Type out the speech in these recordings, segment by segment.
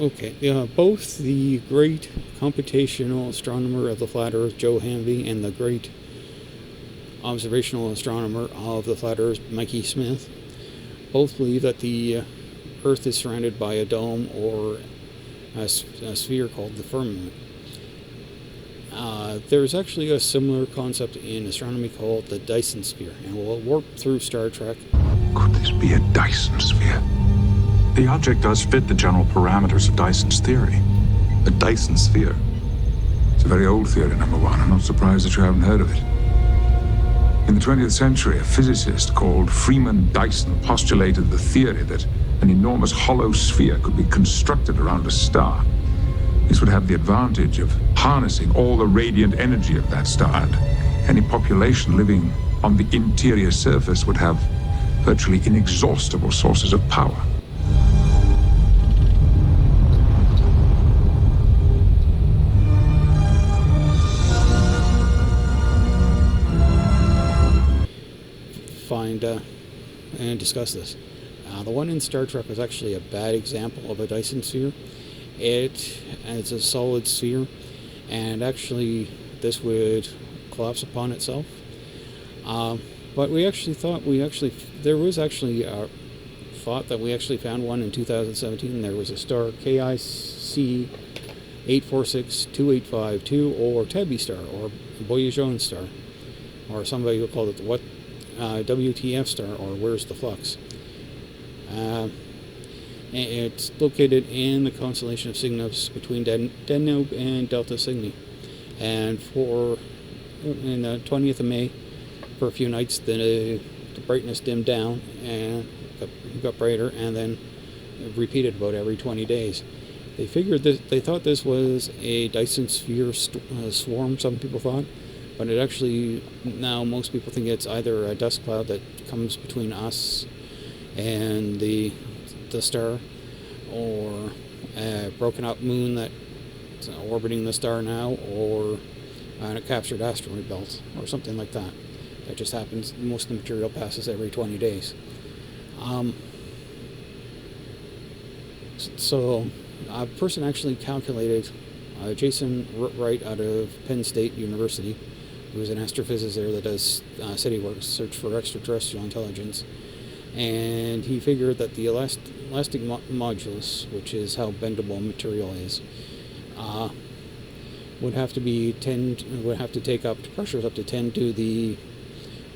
Okay, both the great computational astronomer of the flat Earth, Joe Hamby, and the great observational astronomer of the flat Earth, Mikey Smith, both believe that the Earth is surrounded by a dome or a sphere called the firmament. There's actually a similar concept in astronomy called the Dyson sphere, and we'll warp through Star Trek. Could this be a Dyson sphere? The object does fit the general parameters of Dyson's theory. A Dyson sphere? It's a very old theory, number one. I'm not surprised that you haven't heard of it. In the 20th century, a physicist called Freeman Dyson postulated the theory that an enormous hollow sphere could be constructed around a star. This would have the advantage of harnessing all the radiant energy of that star, and any population living on the interior surface would have virtually inexhaustible sources of power. Find and discuss this. The one in Star Trek was actually a bad example of a Dyson sphere. It's a solid sphere, and actually this would collapse upon itself. But we actually thought there was actually thought that we actually found one in 2017. There was a star KIC 8462852, or Tabby star, or Boyer-Jones star, or somebody who called it the WTF star, or Where's the Flux. It's located in the constellation of Cygnus between Deneb and Delta Cygni. And in the 20th of May, for a few nights, the brightness dimmed down and got brighter, and then repeated about every 20 days. They thought this was a Dyson sphere swarm, some people thought, but it actually, now most people think it's either a dust cloud that comes between us and the star, or a broken up moon that's orbiting the star now, or a captured asteroid belt, or something like that. That just happens. Most of the material passes every 20 days. So a person actually calculated, Jason Wright out of Penn State University, who's an astrophysicist there that does city work, search for extraterrestrial intelligence, and he figured that the elastic modulus, which is how bendable material is, would have to take up pressures up to 10 to the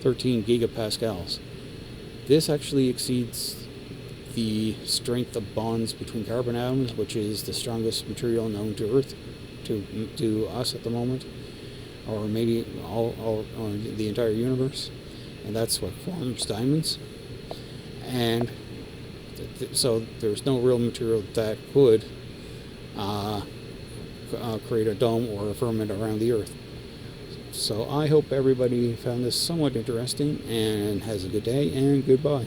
13 gigapascals. This actually exceeds the strength of bonds between carbon atoms, which is the strongest material known to Earth, to us at the moment, or maybe all the entire universe, and that's what forms diamonds. And so there's no real material that could create a dome or a firmament around the Earth. So I hope everybody found this somewhat interesting and has a good day, and goodbye.